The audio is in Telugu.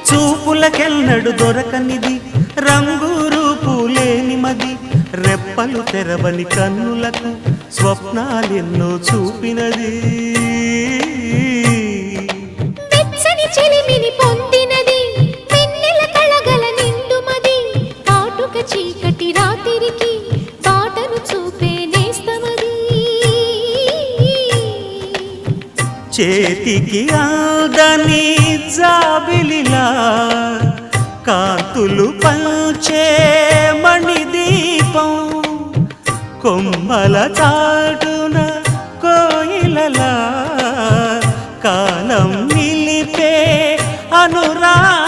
చూపులకెన్నడు దొరకనిది రంగు రూపు లేని మది రెప్పలు తెరవని కన్నులకు స్వప్నాలెన్నో చూపినది వెచ్చని చెలిమిని పొందినది వెన్నెల కళగల నిండుమది కాటుక చీకటి రాత్రికి బాటను చూపే నేస్తమది చేతికి ఆదని జాబిలిలా కాంతులు పంచే మణిదీపం కొమ్మల చాటున కోయిలలా కాలం నిలిపే అనురాగం